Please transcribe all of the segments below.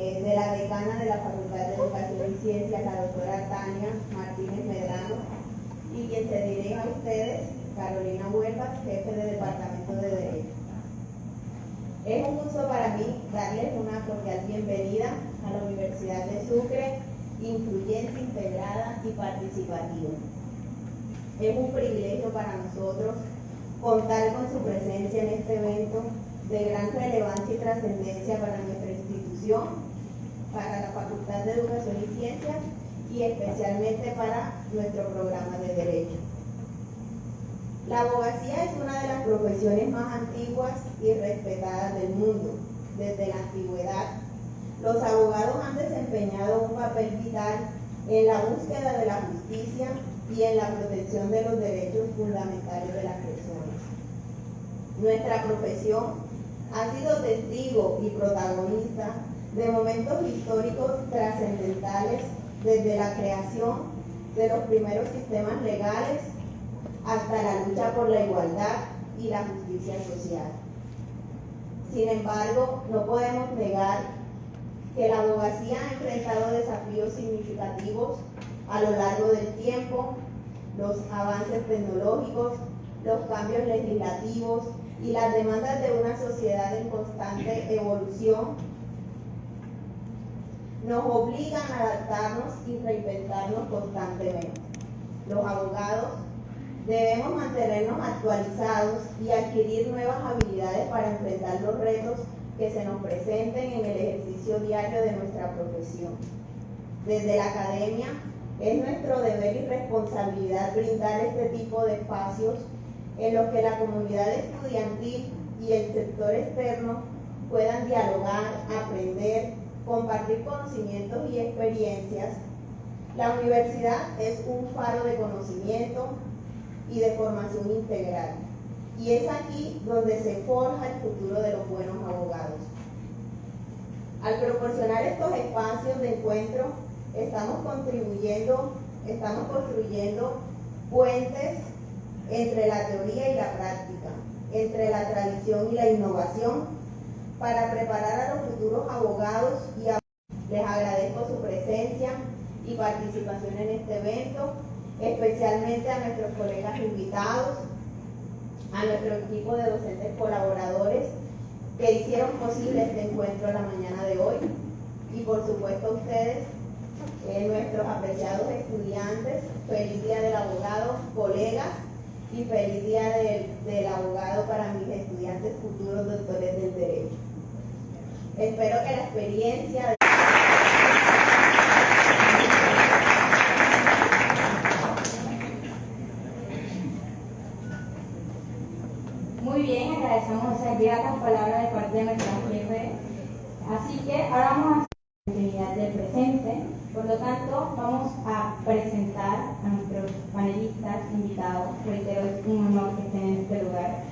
de la decana de la Facultad de Educación y Ciencias, la doctora Tania Martínez Medrano, y quien se dirige a ustedes, Carolina Huelva, jefe de Departamento de Derecho. Es un gusto para mí darles una cordial bienvenida a la Universidad de Sucre, incluyente, integrada y participativa. Es un privilegio para nosotros contar con su presencia en este evento de gran relevancia y trascendencia para nuestra institución, para la Facultad de Educación y Ciencias y especialmente para nuestro programa de Derecho. La abogacía es una de las profesiones más antiguas y respetadas del mundo. Desde la antigüedad, los abogados han desempeñado un papel vital en la búsqueda de la justicia y en la protección de los derechos fundamentales de las personas. Nuestra profesión ha sido testigo y protagonista de momentos históricos trascendentales desde la creación de los primeros sistemas legales hasta la lucha por la igualdad y la justicia social. Sin embargo, no podemos negar que la abogacía ha enfrentado desafíos significativos a lo largo del tiempo. Los avances tecnológicos, los cambios legislativos y las demandas de una sociedad en constante evolución nos obligan a adaptarnos y reinventarnos constantemente. Los abogados debemos mantenernos actualizados y adquirir nuevas habilidades para enfrentar los retos que se nos presenten en el ejercicio diario de nuestra profesión. Desde la academia, es nuestro deber y responsabilidad brindar este tipo de espacios en los que la comunidad estudiantil y el sector externo puedan dialogar, aprender, compartir conocimientos y experiencias. La universidad es un faro de conocimiento y de formación integral, y es aquí donde se forja el futuro de los buenos abogados. Al proporcionar estos espacios de encuentro, estamos construyendo puentes entre la teoría y la práctica, entre la tradición y la innovación, para preparar a los futuros abogados y les agradezco su presencia y participación en este evento, especialmente a nuestros colegas invitados, a nuestro equipo de docentes colaboradores que hicieron posible este encuentro la mañana de hoy, y por supuesto a ustedes, nuestros apreciados estudiantes. Feliz Día del Abogado, colegas, y feliz Día del Abogado para mis estudiantes futuros doctores del Derecho. Espero que la experiencia Muy bien, agradecemos esas gratas palabras de parte de nuestra jefe. Así que ahora vamos a hacer la actividad del presente. Por lo tanto, vamos a presentar a nuestros panelistas invitados. Reitero, es un honor que estén en este lugar.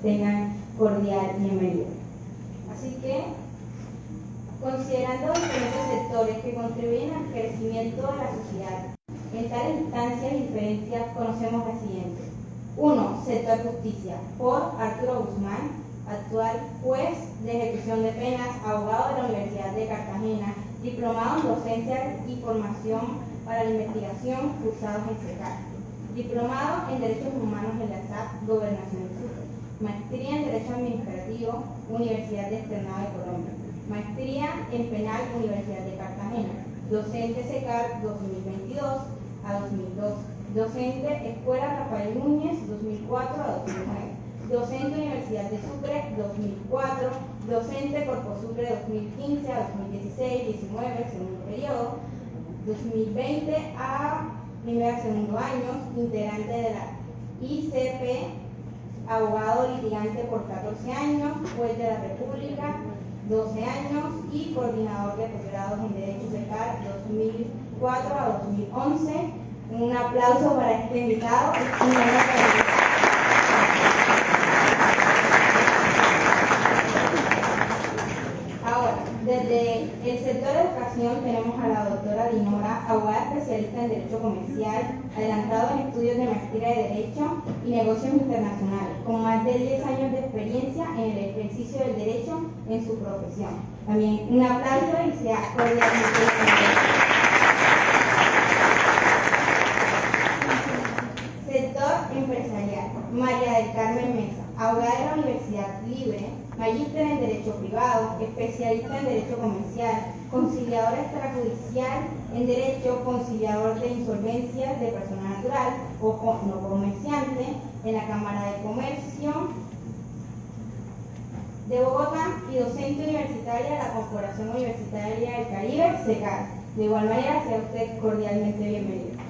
Tengan cordial bienvenida. Así que, considerando diferentes sectores que contribuyen al crecimiento de la sociedad, en tales instancias y diferencias conocemos las siguientes. 1. Sector Justicia, por Arturo Guzmán, actual juez de ejecución de penas, abogado de la Universidad de Cartagena, diplomado en docencia y formación para la investigación, cursados en SECAR, diplomado en Derechos Humanos en la SAP, Gobernación de Sucre, maestría en Derecho Administrativo, Universidad de Externado de Colombia, maestría en Penal, Universidad de Cartagena, docente SECAR 2022 a 2002, docente Escuela Rafael Núñez 2004 a 2009, docente Universidad de Sucre 2004, docente Corpo Sucre 2015 a 2016, 19, segundo periodo, 2020 a segundo año, integrante de la ICP, abogado litigante por 14 años, juez de la República 12 años y coordinador de posgrados en Derecho SECAR 2004 a 2011. Un aplauso para este invitado. Ahora, desde Desde el sector de educación tenemos a la doctora Dinora, abogada especialista en Derecho Comercial, adelantado en estudios de maestría de Derecho y Negocios Internacionales, con más de 10 años de experiencia en el ejercicio del derecho en su profesión. También un aplauso y sea cordialmente bienvenida. Sector empresarial, María del Carmen Mesa, abogada de la Universidad Libre, magíster en Derecho Privado, especialista en Derecho Comercial, conciliadora extrajudicial en Derecho, conciliador de insolvencias de persona natural o no comerciante en la Cámara de Comercio de Bogotá y docente universitaria de la Corporación Universitaria del Caribe, CECAR. De igual manera, sea usted cordialmente bienvenido.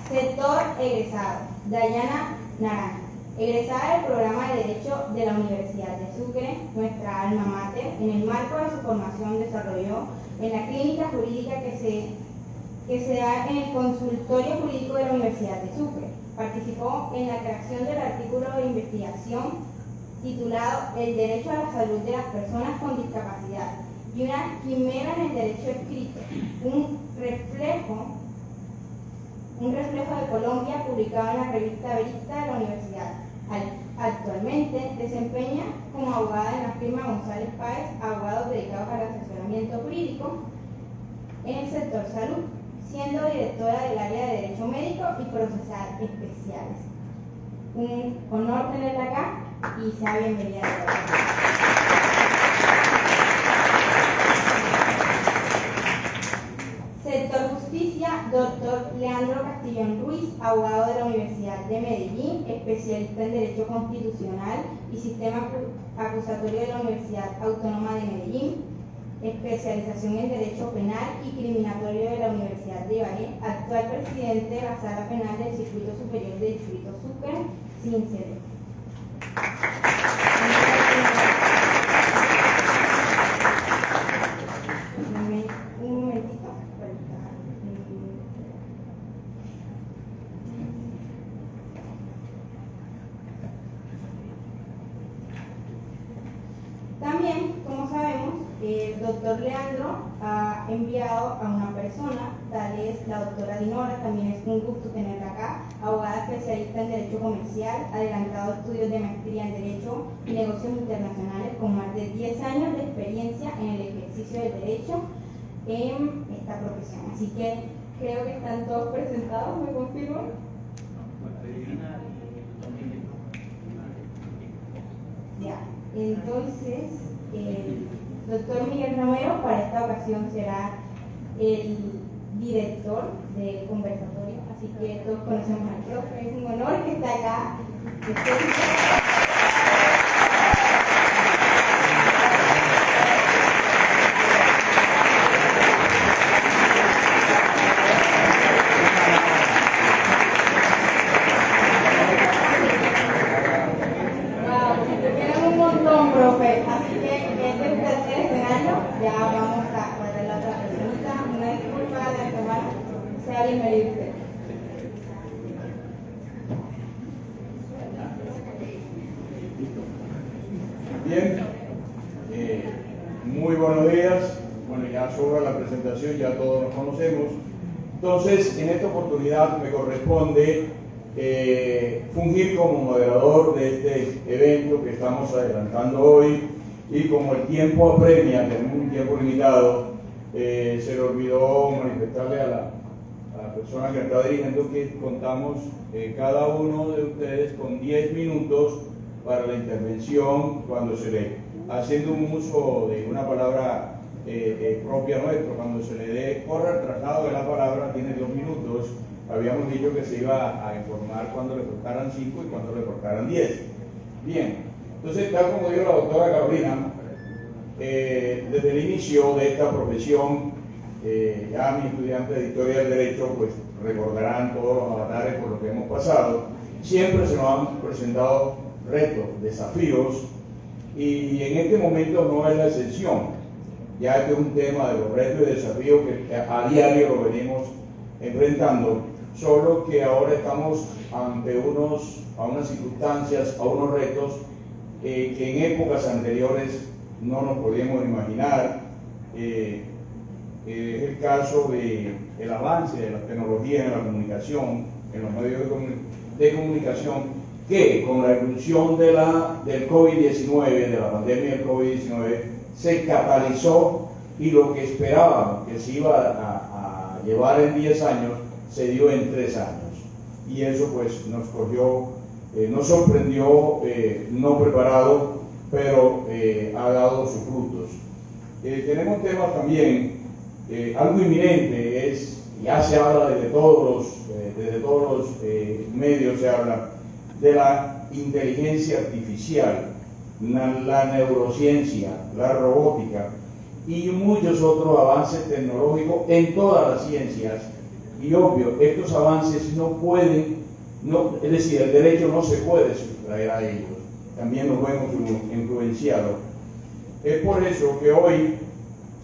Sector egresado, Dayana Naranja, egresada del programa de Derecho de la Universidad de Sucre, nuestra alma mater. En el marco de su formación desarrolló en la clínica jurídica que se da en el consultorio jurídico de la Universidad de Sucre. Participó en la creación del artículo de investigación titulado El derecho a la salud de las personas con discapacidad y una quimera en el derecho escrito, un reflejo de Colombia, publicado en la revista Verista de la Universidad. Actualmente desempeña como abogada en la firma González Páez, abogados dedicados al asesoramiento jurídico en el sector salud, siendo directora del área de Derecho Médico y Procesal Especiales. Un honor tenerla acá y sea bienvenida a todos. Sector Justicia, doctor Leandro Castillón Ruiz, abogado de la Universidad de Medellín, especialista en Derecho Constitucional y Sistema Acusatorio de la Universidad Autónoma de Medellín, especialización en Derecho Penal y Criminatorio de la Universidad de Ibagué, actual presidente de la Sala Penal del Circuito Superior del Distrito Sucre, sin sede. Un momentito. También, como sabemos, el doctor Leandro ha enviado a una persona, tal es la doctora Dinora. También es un gusto tenerla acá, abogada especialista en Derecho Comercial, adelantado estudios de maestría en Derecho y Negocios Internacionales, con más de 10 años de experiencia en el ejercicio del derecho en esta profesión. Así que creo que están todos presentados, ¿me confirman? Ya, entonces el doctor Miguel Romero para esta ocasión será el director del conversatorio, así que todos conocemos al profe. Es un honor que está acá. Bien, muy buenos días. Bueno, ya sobra la presentación, ya todos nos conocemos. Entonces, en esta oportunidad me corresponde fungir como moderador de este evento que estamos adelantando hoy, y como el tiempo apremia, tenemos un tiempo limitado, se le olvidó manifestarle a la persona que está dirigiendo que contamos cada uno de ustedes con 10 minutos para la intervención, cuando se le, haciendo un uso de una palabra propia nuestra, cuando se le dé corre el traslado de la palabra, tiene 2 minutos. Habíamos dicho que se iba a informar cuando le tocaran 5 y cuando le tocaran 10. Bien, entonces, tal como dijo la doctora Carolina, desde el inicio de esta profesión, ya mis estudiantes de Historia del Derecho pues recordarán todos los avatares por los que hemos pasado. Siempre se nos han presentado retos, desafíos, y en este momento no es la excepción. Ya este es un tema de los retos y desafíos que a diario lo venimos enfrentando, solo que ahora estamos ante unas circunstancias, a unos retos que en épocas anteriores no nos podíamos imaginar. Es el caso del avance de la tecnología en la comunicación, en los medios de comunicación, que con la irrupción del COVID-19, de la pandemia del COVID-19, se catalizó, y lo que esperábamos que se iba a llevar en 10 años, se dio en 3 años. Y eso pues nos cogió, nos sorprendió, no preparado, pero ha dado sus frutos. Tenemos temas también, algo inminente es, ya se habla desde todos los medios, se habla de la inteligencia artificial, la neurociencia, la robótica y muchos otros avances tecnológicos en todas las ciencias. Y obvio, estos avances no pueden, es decir, el derecho no se puede sustraer a ellos, también nos vemos influenciados. Es por eso que hoy,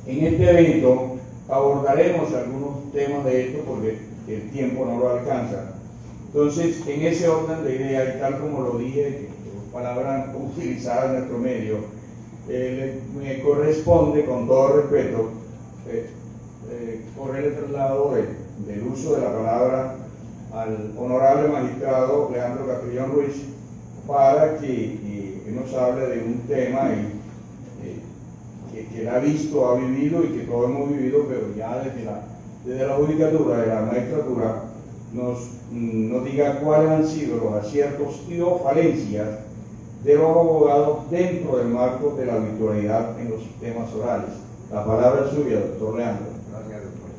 en este evento, abordaremos algunos temas de esto, porque el tiempo no lo alcanza. Entonces, en ese orden de ideas, y tal como lo dije, palabras utilizadas en nuestro medio, me corresponde, con todo respeto, correr el traslado del uso de la palabra al honorable magistrado Leandro Castrillón Ruiz, para que nos hable de un tema que él ha visto, ha vivido y que todos hemos vivido, pero ya desde la judicatura, de la magistratura, nos diga cuáles han sido los aciertos y o falencias de los abogados dentro del marco de la virtualidad en los sistemas orales. La palabra es suya, doctor Leandro. Gracias, doctor.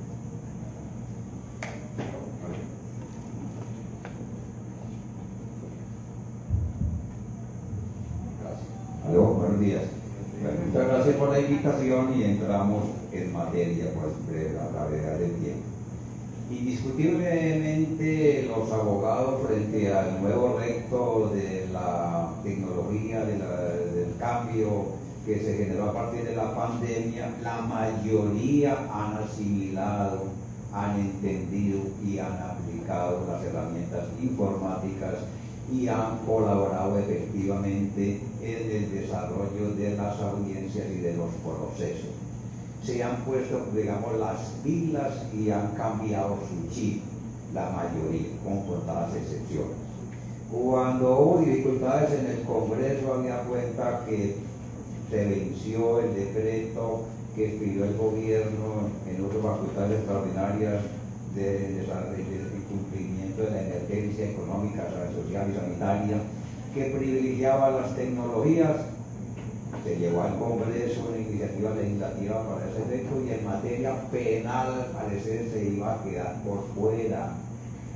Gracias. Aló, buenos días. Bueno, muchas gracias por la invitación y entramos en materia, pues, de la gravedad del tiempo. Indiscutiblemente los abogados, frente al nuevo reto de la tecnología, del cambio que se generó a partir de la pandemia, la mayoría han asimilado, han entendido y han aplicado las herramientas informáticas y han colaborado efectivamente en el desarrollo de las audiencias y de los procesos. Se han puesto, digamos, las pilas y han cambiado su chip, la mayoría, con contadas excepciones. Cuando hubo dificultades en el Congreso, había cuenta que se venció el decreto que expidió el gobierno en uso de facultades extraordinarias de cumplimiento de la emergencia económica, social y sanitaria, que privilegiaba las tecnologías. Se llevó al Congreso una iniciativa legislativa para ese efecto, y en materia penal al parecer se iba a quedar por fuera.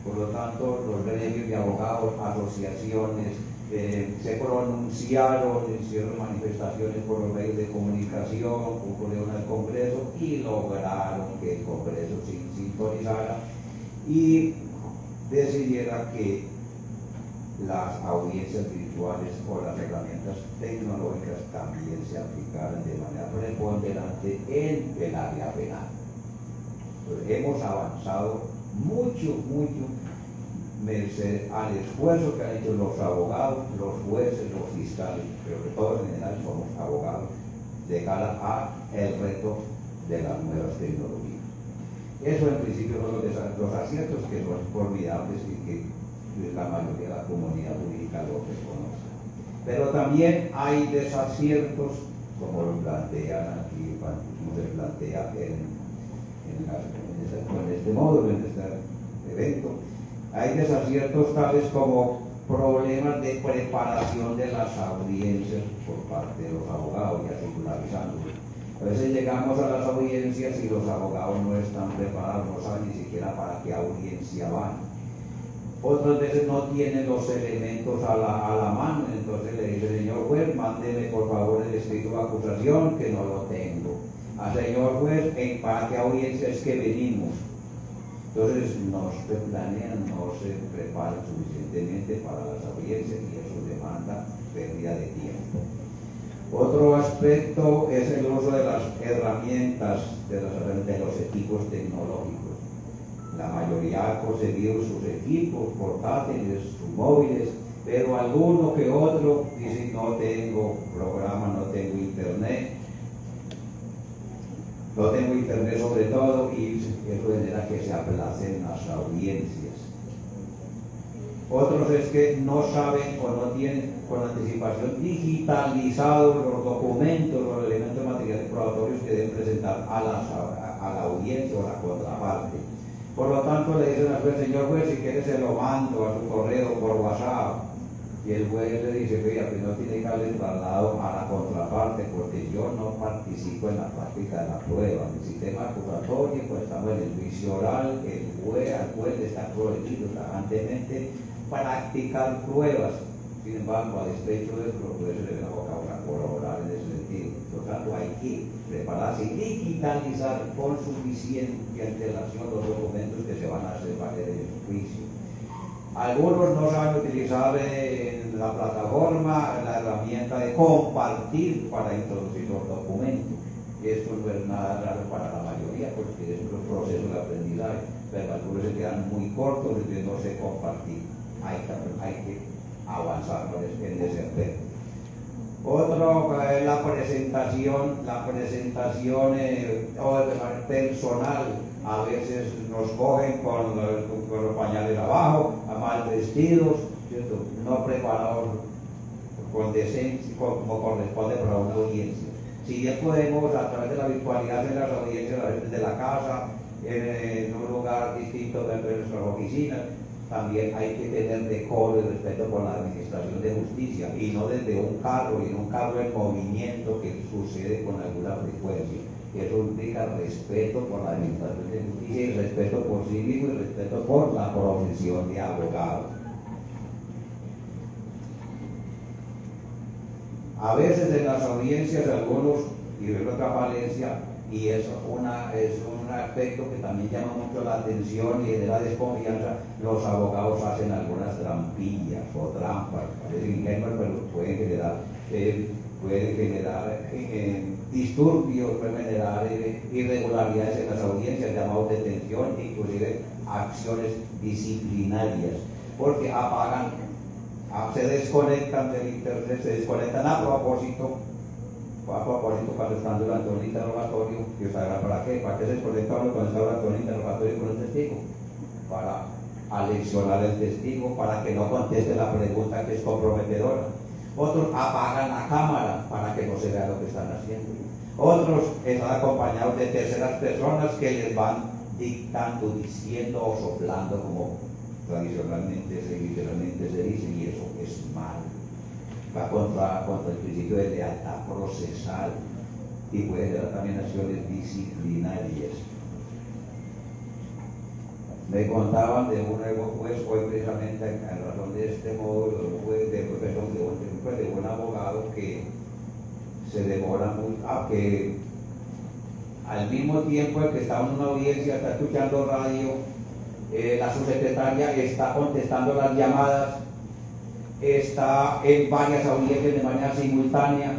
Por lo tanto, los gremios de abogados, asociaciones, se pronunciaron, hicieron manifestaciones por los medios de comunicación, concurrieron al Congreso y lograron que el Congreso se sintonizara y decidiera que las audiencias virtuales o las herramientas tecnológicas también se aplicaran de manera preponderante en el área penal. Entonces, hemos avanzado mucho, merced al esfuerzo que han hecho los abogados, los jueces, los fiscales, pero que todos en general somos abogados, de cara a el reto de las nuevas tecnologías. Eso en principio son los aciertos que son formidables y que la mayoría de la comunidad jurídica lo reconoce. Pero también hay desaciertos, como lo plantean aquí, como se plantea en este módulo, en este evento. Hay desaciertos tales como problemas de preparación de las audiencias por parte de los abogados, ya secularizándolos. A veces llegamos a las audiencias y los abogados no están preparados, no saben ni siquiera para qué audiencia van. Otras veces no tienen los elementos a la mano, entonces le dice: señor juez, mándeme por favor el escrito de acusación, que no lo tengo. Señor juez, ¿para qué audiencia es que venimos? Entonces no se planean, no se preparan suficientemente para las audiencias y eso demanda pérdida de tiempo. Otro aspecto es el uso de las herramientas, de los equipos tecnológicos. La mayoría ha conseguido sus equipos portátiles, sus móviles, pero alguno que otro dice no tengo programa, no tengo internet sobre todo, y eso genera que se aplacen las audiencias. Otros es que no saben o no tienen con anticipación digitalizados los documentos o los elementos materiales probatorios que deben presentar a la audiencia o la contraparte. Por lo tanto, le dicen al juez: señor juez, si quiere se lo mando a su correo por WhatsApp. Y el juez le dice: oiga, pues no tiene que darle traslado a la contraparte, porque yo no participo en la práctica de la prueba. En el sistema acusatorio, pues estamos en el juicio oral, al juez le está prohibido tajantemente practicar pruebas. Sin embargo, a despecho de eso, los jueces le ven abocado a colaborar en ese sentido. Por lo tanto, hay que prepararse y digitalizar con suficiente antelación los documentos que se van a hacer valer en el juicio. Algunos no saben utilizar en la plataforma la herramienta de compartir para introducir los documentos. Esto no es nada raro para la mayoría, porque es un proceso de aprendizaje, pero algunos se quedan muy cortos, entonces no sé compartir. Hay que avanzar en ese aspecto. Otro es la presentación personal. A veces nos cogen con los pañales abajo, mal vestidos, ¿cierto? No preparados con decencia, como corresponde para una audiencia. Si bien podemos, a través de la virtualidad, hacer las audiencias desde la casa, en un lugar distinto dentro de nuestras oficinas, también hay que tener decoro y respeto por la administración de justicia, y no desde un carro, y en un carro en movimiento que sucede con alguna frecuencia. Eso implica respeto por la administración de justicia, y respeto por sí mismo, y respeto por la profesión de abogado. A veces en las audiencias algunos, y ven otra falencia, y es un aspecto que también llama mucho la atención y genera desconfianza: los abogados hacen algunas trampillas o trampas, parece ingenuo, pero pueden generar disturbios, pueden generar irregularidades en las audiencias, llamados detención, inclusive acciones disciplinarias, porque se desconectan del internet, se desconectan a propósito cuando están durante un interrogatorio. ¿Y usted sabrá para qué? ¿Para qué se desconecta uno cuando está durante un interrogatorio con el testigo? Para aleccionar el testigo, para que no conteste la pregunta que es comprometedora. Otros apagan la cámara para que no se vea lo que están haciendo. Otros están acompañados de terceras personas que les van dictando, diciendo o soplando, como tradicionalmente se dice, y eso es malo. Va contra el principio de lealtad procesal, y puede generar también acciones disciplinarias. Me contaban de un nuevo juez hoy, precisamente en razón de este modo, de un abogado que se demora mucho, que al mismo tiempo el que está en una audiencia está escuchando radio, la subsecretaria está contestando las llamadas, está en varias audiencias de manera simultánea,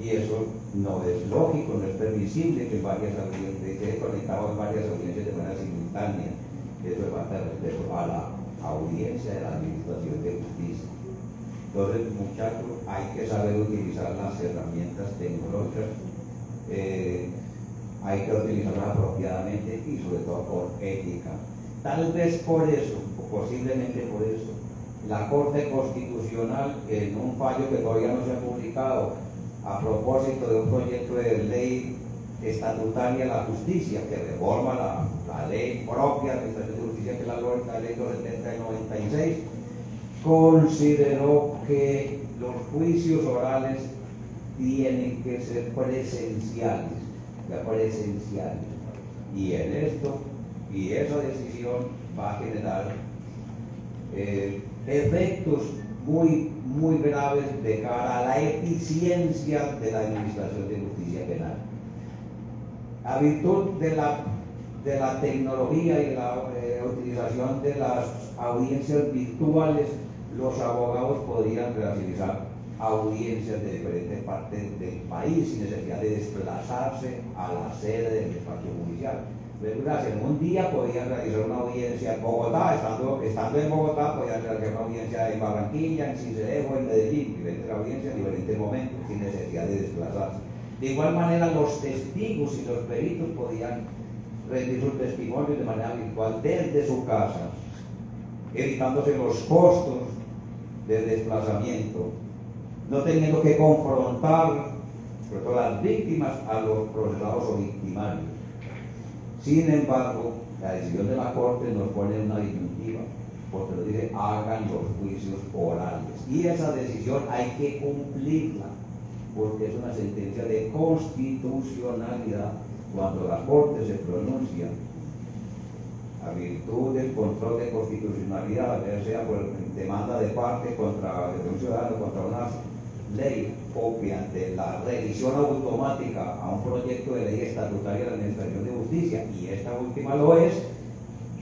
y eso no es lógico, no es permisible que esté conectado en varias audiencias de manera simultánea. Eso es falta de respeto a la audiencia de la administración de justicia. Entonces, muchachos, hay que saber utilizar las herramientas tecnológicas, hay que utilizarlas apropiadamente y sobre todo con ética. Tal vez por eso, o posiblemente por eso, la Corte Constitucional, en un fallo que todavía no se ha publicado a propósito de un proyecto de ley estatutaria de la justicia que reforma la ley propia de administración de justicia, que es la ley 270 del 96, consideró que los juicios orales tienen que ser presenciales, y esa decisión va a generar efectos muy graves de cara a la eficiencia de la administración de justicia penal. A virtud de la tecnología y la utilización de las audiencias virtuales, los abogados podrían realizar audiencias de diferentes partes del país sin necesidad de desplazarse a la sede del despacho judicial. Gracias. En un día podían realizar una audiencia en Bogotá, estando en Bogotá podían realizar una audiencia en Barranquilla, en Sincelejo, en Medellín, diferentes audiencias en diferentes momentos, sin necesidad de desplazarse. De igual manera, los testigos y los peritos podían rendir sus testimonios de manera virtual desde su casa, evitándose los costos del desplazamiento, no teniendo que confrontar, sobre todo las víctimas, a los procesados o victimarios. Sin embargo, la decisión de la Corte nos pone una disyuntiva, porque nos dice hagan los juicios orales. Y esa decisión hay que cumplirla, porque es una sentencia de constitucionalidad. Cuando la Corte se pronuncia a virtud del control de constitucionalidad, ya sea por demanda de parte contra un ciudadano, contra una ley, o mediante la revisión automática a un proyecto de ley estatutaria de la Administración de Justicia, y esta última lo es,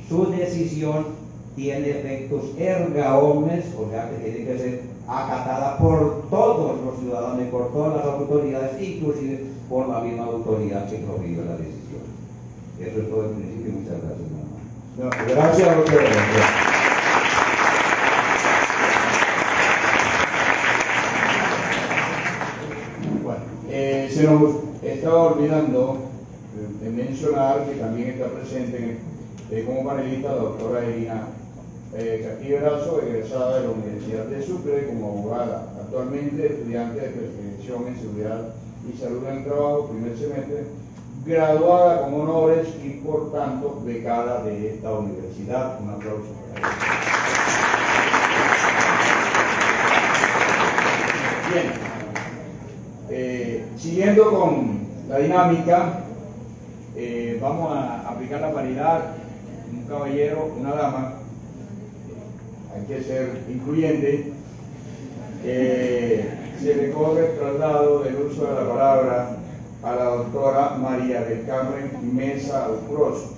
su decisión tiene efectos erga omnes, o sea que tiene que ser acatada por todos los ciudadanos y por todas las autoridades, inclusive por la misma autoridad que profirió la decisión. Eso es todo el principio. Muchas gracias, mamá. No, gracias, doctor. Se nos estaba olvidando de mencionar que también está presente como panelista la doctora Irina Castillo Erazo, egresada de la Universidad de Sucre como abogada, actualmente estudiante de especialización en seguridad y salud en el trabajo, primer semestre, graduada con honores y por tanto becada de esta universidad. Un aplauso para ella. Bien. Siguiendo con la dinámica, vamos a aplicar la paridad, un caballero, una dama, hay que ser incluyente. Se le corre el traslado del uso de la palabra a la doctora María del Carmen Mesa Ucros,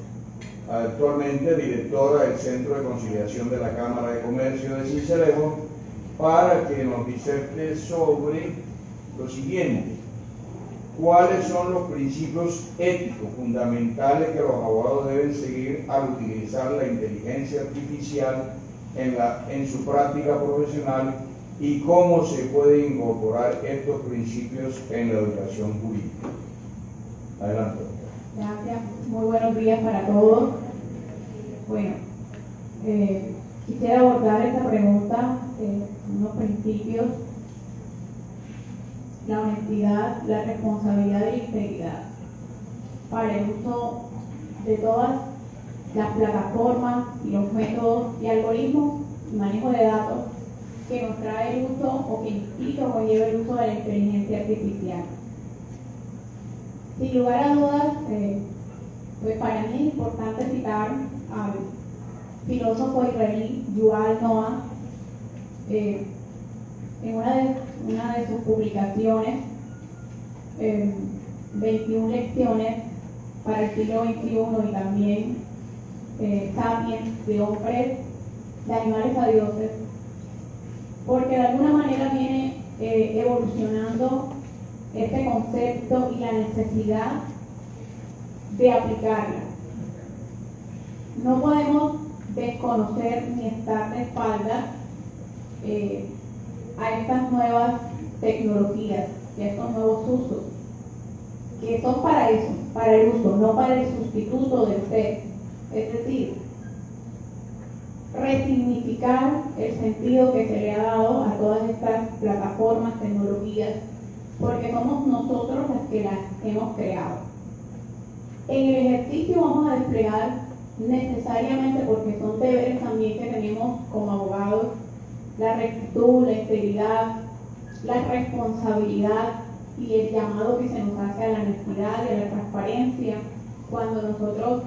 actualmente directora del Centro de Conciliación de la Cámara de Comercio de Sincelejo, para que nos diserte sobre lo siguiente: ¿cuáles son los principios éticos fundamentales que los abogados deben seguir al utilizar la inteligencia artificial en su práctica profesional y cómo se pueden incorporar estos principios en la educación jurídica? Adelante. Gracias, muy buenos días para todos. Bueno, quisiera abordar esta pregunta, unos principios: la honestidad, la responsabilidad y la integridad para el uso de todas las plataformas y los métodos y algoritmos y manejo de datos que nos trae el uso o que implica o conlleva el uso de la inteligencia artificial. Sin lugar a dudas, pues para mí es importante citar al filósofo israelí Yuval Noah en una de sus publicaciones, 21 lecciones para el siglo XXI, y también Sapiens, de hombres, de animales a dioses, porque de alguna manera viene evolucionando este concepto y la necesidad de aplicarla. No podemos desconocer ni estar de espaldas a estas nuevas tecnologías y a estos nuevos usos, que son para eso, para el uso, no para el sustituto del ser. Es decir, resignificar el sentido que se le ha dado a todas estas plataformas, tecnologías, porque somos nosotros los que las hemos creado. En el ejercicio vamos a desplegar necesariamente, porque son deberes también que tenemos como abogados, la rectitud, la integridad, la responsabilidad y el llamado que se nos hace a la honestidad y a la transparencia cuando nosotros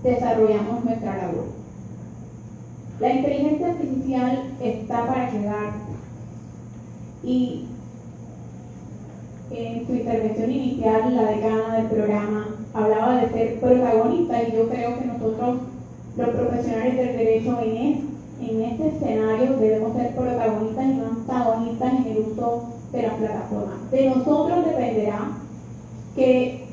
desarrollamos nuestra labor. La inteligencia artificial está para quedar, y en su intervención inicial la decana del programa hablaba de ser protagonista, y yo creo que nosotros, los profesionales del derecho, en este escenario debemos ser protagonistas y no antagonistas en el uso de las plataformas. De nosotros dependerá que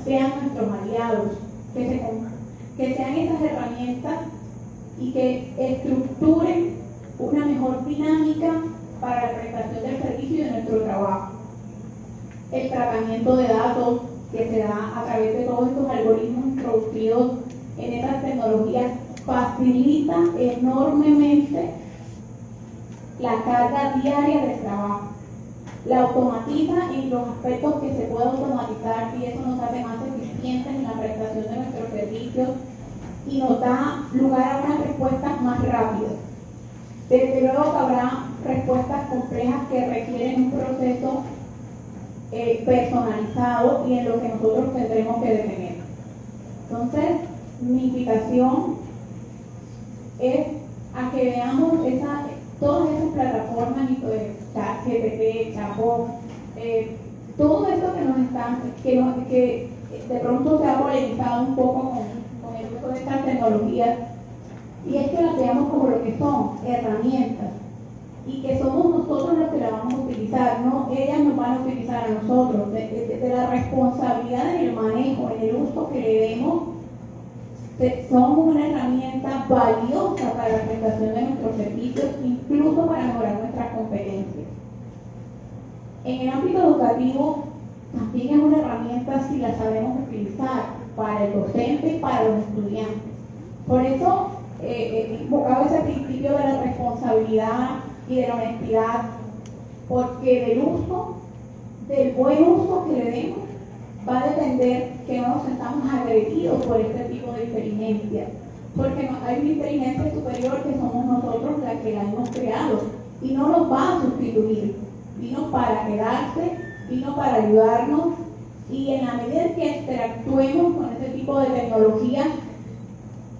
sean nuestros aliados, que sean esas herramientas y que estructuren una mejor dinámica para la prestación del servicio y de nuestro trabajo. El tratamiento de datos que se da a través de todos estos algoritmos introducidos en estas tecnologías facilita enormemente la carga diaria del trabajo. La automatiza en los aspectos que se puede automatizar y eso nos hace más eficientes en la prestación de nuestros servicios y nos da lugar a unas respuestas más rápidas. Desde luego que habrá respuestas complejas que requieren un proceso personalizado y en lo que nosotros tendremos que detener. Entonces, mi invitación es a que veamos todas esas plataformas y ChatGPT, Chatbot, todo esto que nos están, que de pronto se ha polemizado un poco con el uso de estas tecnologías, y es que las veamos como lo que son, herramientas, y que somos nosotros los que las vamos a utilizar, no ellas nos van a utilizar a nosotros, de la responsabilidad en el manejo, en el uso que le demos. Somos una herramienta valiosa para la prestación de nuestros servicios, incluso para mejorar nuestras competencias. En el ámbito educativo, también es una herramienta si la sabemos utilizar para el docente y para los estudiantes. Por eso, invocaba ese principio de la responsabilidad y de la honestidad, porque del buen uso que le demos, va a depender que no nos sentamos agredidos por este tipo de inteligencia, porque hay una inteligencia superior que somos nosotros la que la hemos creado y no nos va a sustituir, vino para quedarse, vino para ayudarnos y en la medida en que interactuemos con este tipo de tecnología,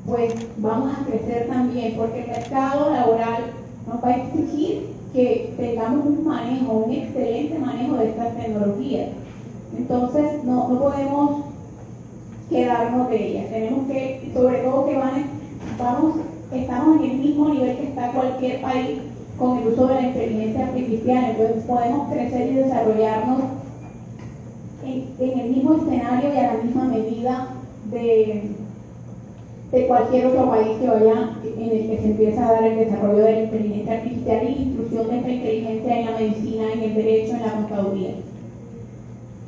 pues vamos a crecer también, porque el mercado laboral nos va a exigir que tengamos un excelente manejo de estas tecnologías. Entonces, no podemos quedarnos de ellas. Tenemos que, sobre todo que estamos en el mismo nivel que está cualquier país con el uso de la inteligencia artificial. Entonces, podemos crecer y desarrollarnos en el mismo escenario y a la misma medida de cualquier otro país que vaya, en el que se empieza a dar el desarrollo de la inteligencia artificial y la inclusión de esta inteligencia en la medicina, en el derecho, en la contaduría.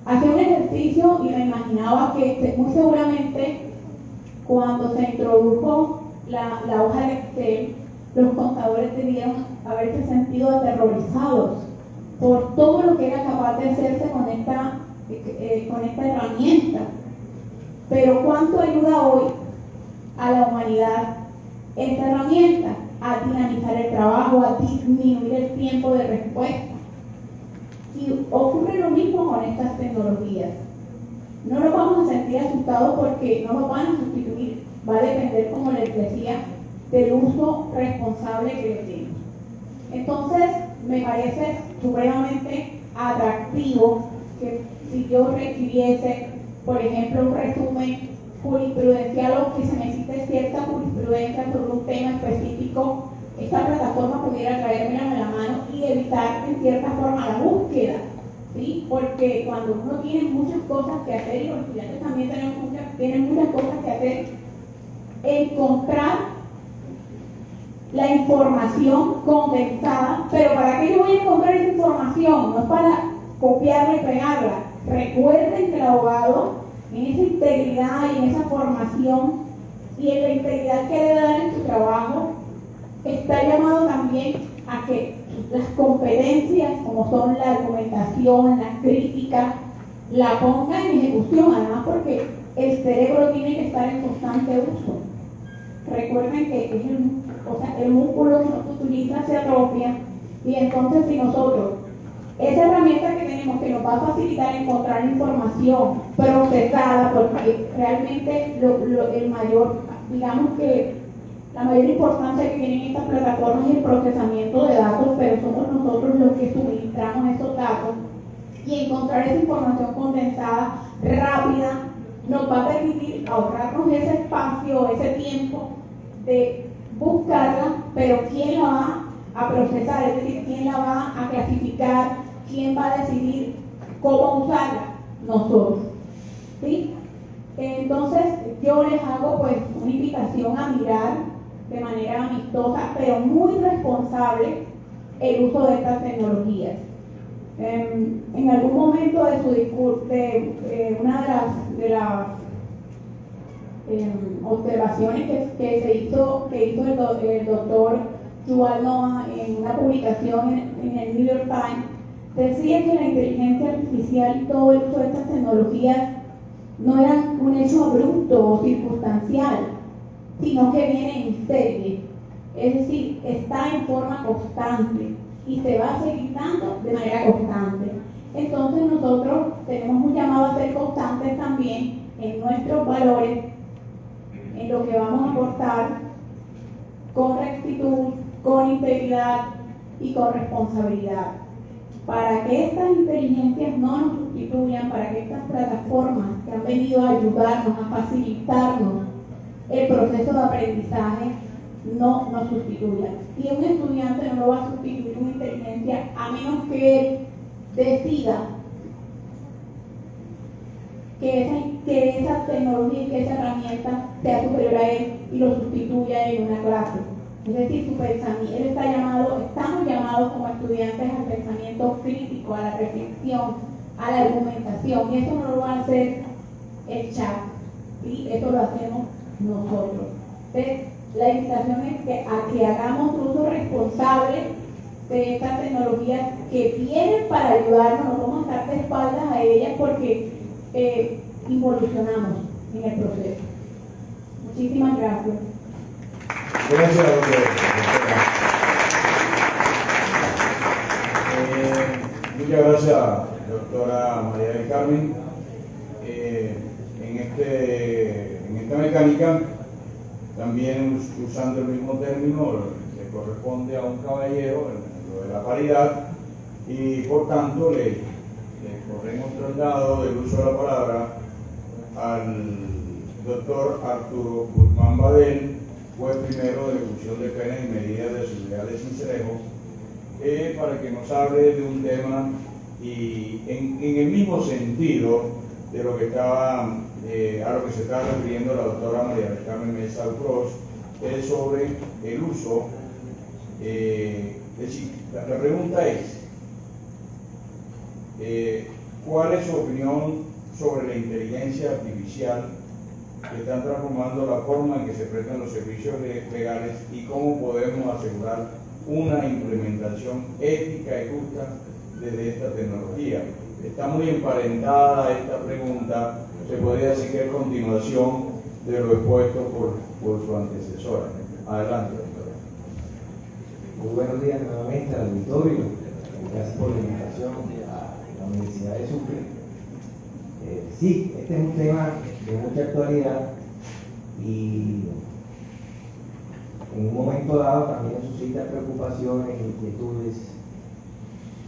Hacía un ejercicio y me imaginaba que muy seguramente cuando se introdujo la hoja de Excel, los contadores debieron haberse sentido aterrorizados por todo lo que era capaz de hacerse con esta herramienta. Pero ¿cuánto ayuda hoy a la humanidad esta herramienta? A dinamizar el trabajo, a disminuir el tiempo de respuesta. Y ocurre lo mismo con estas tecnologías. No nos vamos a sentir asustados porque no nos van a sustituir. Va a depender, como les decía, del uso responsable que le demos. Entonces, me parece supremamente atractivo que si yo requiriese, por ejemplo, un resumen jurisprudencial o que se necesite cierta jurisprudencia sobre un tema específico, esta plataforma pudiera traérmela a la mano y evitar en cierta forma la búsqueda, ¿sí? Porque cuando uno tiene muchas cosas que hacer y los estudiantes también tienen muchas cosas que hacer, encontrar la información condensada, pero ¿para qué yo voy a encontrar esa información? No es para copiarla y pegarla. Recuerden que el abogado, en esa integridad y en esa formación y en la integridad que debe dar en su trabajo, está llamado también a que las competencias, como son la argumentación, la crítica, la ponga en ejecución, además porque el cerebro tiene que estar en constante uso. Recuerden que el músculo que no se utiliza se atrofia, y entonces si nosotros, esa herramienta que tenemos que nos va a facilitar encontrar información procesada, porque realmente la mayor importancia que tienen estas plataformas es el procesamiento de datos, pero somos nosotros los que suministramos esos datos, y encontrar esa información condensada, rápida, nos va a permitir ahorrarnos ese espacio, ese tiempo de buscarla, pero ¿quién la va a procesar? Es decir, ¿quién la va a clasificar? ¿Quién va a decidir cómo usarla? Nosotros. ¿Sí? Entonces yo les hago pues una invitación a mirar de manera amistosa pero muy responsable el uso de estas tecnologías. En algún momento de su discurso, una de las observaciones que hizo el doctor Yuval Noah en una publicación en el New York Times, decía que la inteligencia artificial y todo el uso de estas tecnologías no eran un hecho abrupto o circunstancial, sino que viene en serie, es decir, está en forma constante y se va a seguir dando de manera constante. Entonces nosotros tenemos un llamado a ser constantes también en nuestros valores, en lo que vamos a aportar con rectitud, con integridad y con responsabilidad, para que estas inteligencias no nos sustituyan, para que estas plataformas que han venido a ayudarnos, a facilitarnos el proceso de aprendizaje, no nos sustituyan. Y un estudiante no lo va a sustituir una inteligencia a menos que él decida que esa tecnología y que esa herramienta sea superior a él y lo sustituya en una clase. Es decir, su pensamiento, estamos llamados como estudiantes al pensamiento crítico, a la reflexión, a la argumentación, y eso no lo va a hacer el chat, y eso lo hacemos nosotros. Entonces, la invitación es a que hagamos uso responsable de estas tecnologías que vienen para ayudarnos, no vamos a estar de espaldas a ellas porque involucionamos en el proceso. Muchísimas gracias. Gracias, doctora. Muchas gracias, doctora María del Carmen. En esta mecánica, también usando el mismo término, le corresponde a un caballero, lo de la paridad, y por tanto le corremos traslado del uso de la palabra al doctor Arturo Guzmán Badel, juez primero de ejecución de penas y medidas de seguridad de Sincelejo, para que nos hable de un tema y en el mismo sentido de lo que estaba a lo que se está refiriendo la doctora María del Carmen Mesa Ucros, es sobre el uso. La pregunta es, ¿cuál es su opinión sobre la inteligencia artificial que están transformando la forma en que se prestan los servicios legales y cómo podemos asegurar una implementación ética y justa desde esta tecnología? Está muy emparentada esta pregunta, se podría decir que es continuación de lo expuesto por su antecesora. Adelante, doctora. Muy buenos días nuevamente al auditorio. Gracias por la invitación a la Universidad de Sucre. Sí, este es un tema de mucha actualidad y en un momento dado también suscita preocupaciones, inquietudes,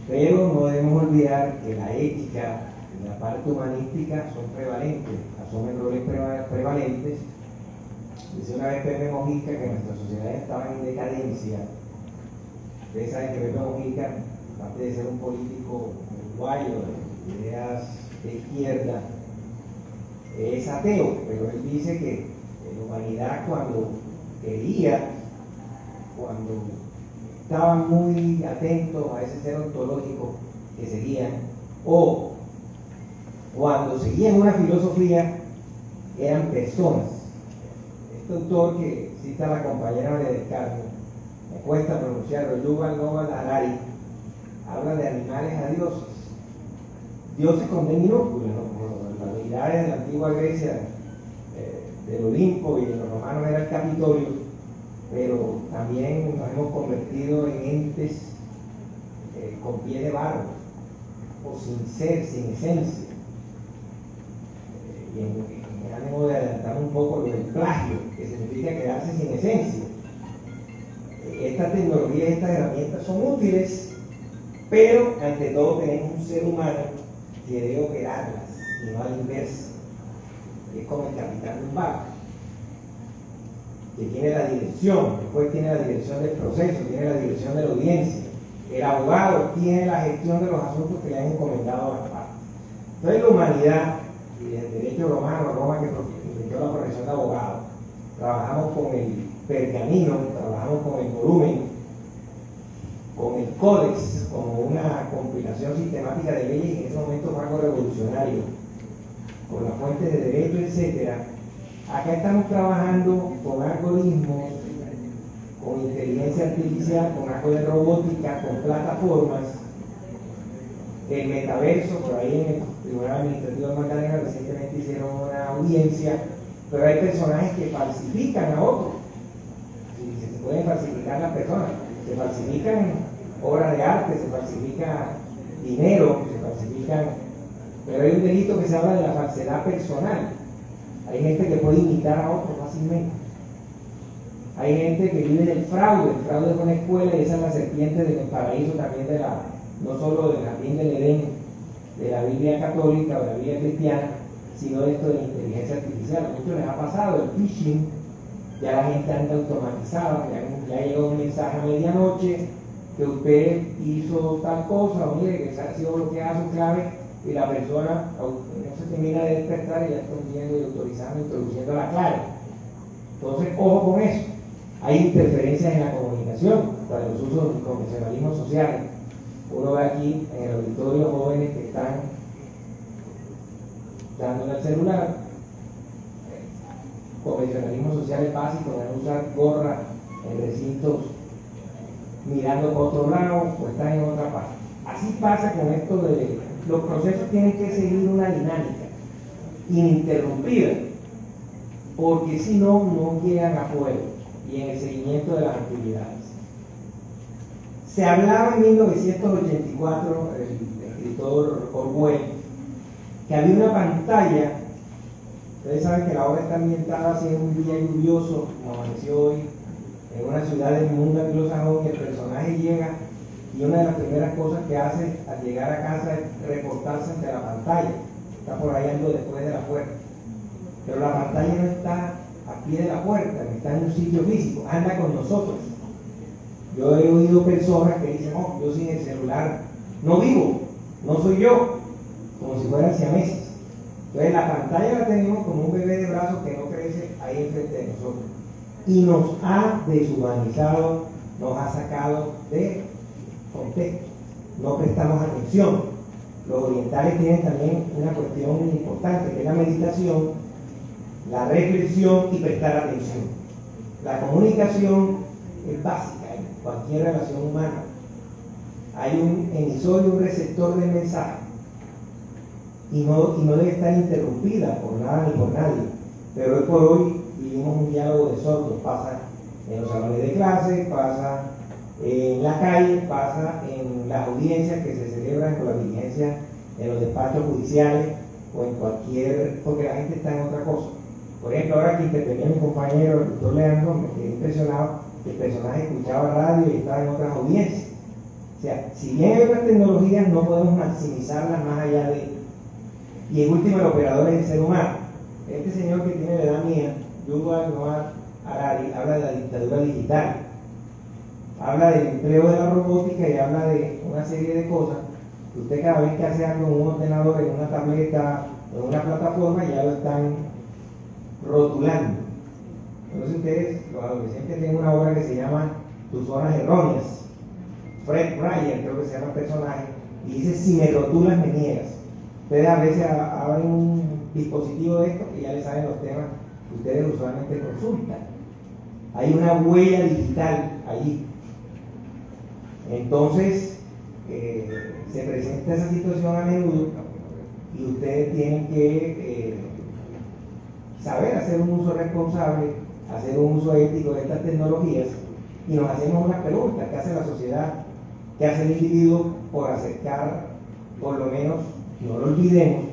pero no debemos olvidar que la ética y la parte humanística son prevalentes, asumen roles prevalentes. Dice una vez Pepe Mojica que nuestra sociedad estaba en decadencia. Ustedes saben que Pepe Mojica, aparte de ser un político uruguayo de ideas de izquierda, es ateo, pero él dice que la humanidad cuando estaban muy atentos a ese ser ontológico que seguían, o cuando seguían una filosofía, eran personas. Este autor que cita la compañera María del Carmen, me cuesta pronunciarlo, Yuval Noah Harari, habla de animales a dioses. Dioses con D minúscula, ¿no? Como las deidades de la antigua Grecia, del Olimpo, y de los romanos era el Capitolio, pero también nos hemos convertido en entes con pie de barro, o sin ser, sin esencia. Y en ánimo de adelantar un poco lo del plagio, que significa quedarse sin esencia. Estas tecnologías, estas herramientas son útiles, pero ante todo tenemos un ser humano que debe operarlas y no a la inversa. Es como el capitán de un barco, que tiene la dirección, después tiene la dirección del proceso, tiene la dirección de la audiencia. El abogado tiene la gestión de los asuntos que le han encomendado a las partes. Entonces la humanidad y desde el derecho romano a Roma, que inventó la profesión de abogado, trabajamos con el pergamino, trabajamos con el volumen, con el códex, como una compilación sistemática de leyes, en ese momento fue algo revolucionario, con las fuentes de derecho, etcétera. Acá estamos trabajando con algoritmos, con inteligencia artificial, con algo de robótica, con plataformas, el metaverso. Por ahí en el Tribunal Administrativo de Magdalena recientemente hicieron una audiencia, pero hay personajes que falsifican a otros. Se pueden falsificar las personas, se falsifican obras de arte, se falsifica dinero, se falsifican, pero hay un delito que se habla de la falsedad personal. Hay gente que puede imitar a otros fácilmente. Hay gente que vive del fraude. El fraude es una escuela y esa es la serpiente del paraíso también no solo del jardín del Edén, de la Biblia católica o de la Biblia cristiana, sino esto de la inteligencia artificial. A muchos les ha pasado el phishing, ya la gente anda automatizada, ya llegó un mensaje a medianoche que usted hizo tal cosa, o mire que ha sido bloqueada su clave, y la persona no se termina de despertar y ya está hundiendo y autorizando, introduciendo la clave. Entonces, ojo con eso. Hay interferencias en la comunicación para los usos del convencionalismo social. Uno ve aquí en el auditorio jóvenes que están dándole al celular. Convencionalismo social es básico, de no usar gorra en recintos mirando por otro lado o están en otra parte. Así pasa con esto de los procesos, tienen que seguir una dinámica ininterrumpida, porque si no, no llegan a fuego y en el seguimiento de las actividades. Se hablaba en 1984, el escritor Orwell, que había una pantalla. Ustedes saben que la obra está ambientada así en un día lluvioso, como amaneció hoy, en una ciudad del mundo anglosajón, y el personaje llega y una de las primeras cosas que hace al llegar a casa es reportarse ante la pantalla. Está por ahí algo después de la puerta. Pero la pantalla no está a pie de la puerta, está en un sitio físico, anda con nosotros. Yo he oído personas que dicen, oh, yo sin el celular no vivo, no soy yo, como si fueran siameses. Entonces la pantalla la tenemos como un bebé de brazos que no crece ahí enfrente de nosotros. Y nos ha deshumanizado, nos ha sacado de contexto, no prestamos atención. Los orientales tienen también una cuestión importante, que es la meditación, la reflexión y prestar atención. La comunicación es básica en cualquier relación humana. Hay un emisor y un receptor del mensaje y no debe estar interrumpida por nada ni por nadie. Pero hoy por hoy vivimos un diálogo de sordos, pasa en los salones de clase, pasa en la calle, pasa en las audiencias que se celebran con la diligencia en los despachos judiciales o en cualquier, porque la gente está en otra cosa. Por ejemplo, ahora que intervenía mi compañero, el doctor Leandro, me quedé impresionado que el personaje escuchaba radio y estaba en otras audiencias. O sea, si bien hay otras tecnologías, no podemos maximizarlas más allá de... Y en último, el operador es el ser humano. Este señor que tiene la edad mía, Yuval Noah Harari, habla de la dictadura digital. Habla del empleo de la robótica y habla de una serie de cosas que usted cada vez que hace algo en un ordenador, en una tableta o en una plataforma, ya lo están rotulando. Entonces ustedes, los adolescentes, tienen una obra que se llama Tus Zonas Erróneas. Fred Ryan, creo que se llama el personaje, y dice, si me rotulas me niegas. Ustedes a veces abren un dispositivo de esto y ya les saben los temas que ustedes usualmente consultan. Hay una huella digital allí. Entonces, se presenta esa situación a menudo y ustedes tienen que saber hacer un uso responsable, hacer un uso ético de estas tecnologías, y nos hacemos unas preguntas: ¿qué hace la sociedad? ¿Qué hace el individuo por acercar, por lo menos, no lo olvidemos,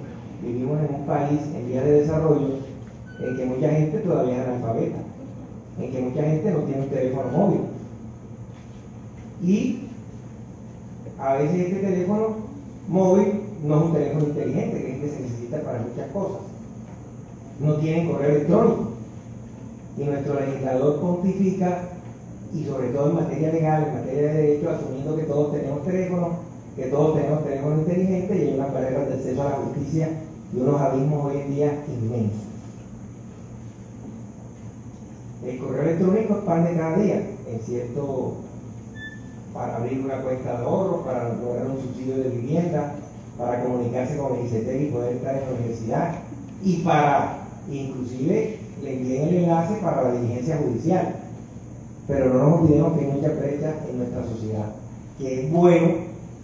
vivimos en un país en vías de desarrollo en que mucha gente todavía es analfabeta, en que mucha gente no tiene un teléfono móvil, y a veces este teléfono móvil no es un teléfono inteligente, que es el que se necesita para muchas cosas, no tienen correo electrónico, y nuestro legislador pontifica, y sobre todo en materia legal, en materia de derecho, asumiendo que todos tenemos teléfono inteligente, y hay unas barreras de acceso a la justicia y unos abismos hoy en día inmensos. El correo electrónico expande cada día, para abrir una cuenta de ahorro, para lograr un subsidio de vivienda, para comunicarse con el ICETEX y poder entrar en la universidad, y para, inclusive, le envíen el enlace para la diligencia judicial. Pero no nos olvidemos que hay muchas brechas en nuestra sociedad, que es bueno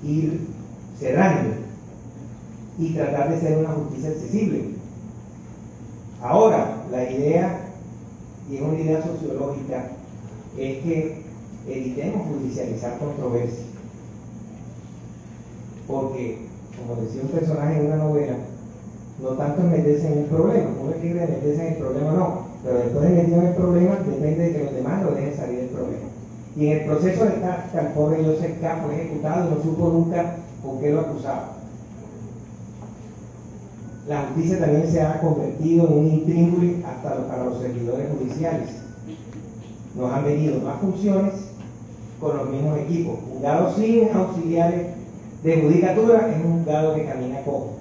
ir cerrando y tratar de ser una justicia accesible. Ahora, la idea, y es una idea sociológica, es que evitemos judicializar controversias. Porque, como decía un personaje en una novela, no tanto es meterse en el problema, uno quiere meterse en el problema o no, pero después de meterse en el problema depende de que los demás lo dejen salir del problema. Y en el proceso de que el pobre Joseph K. fue ejecutado y no supo nunca por qué lo acusaba. La justicia también se ha convertido en un intríngulis hasta para los servidores judiciales. Nos han venido más funciones con los mismos equipos. Un juzgado sin auxiliares de judicatura es un juzgado que camina cojo.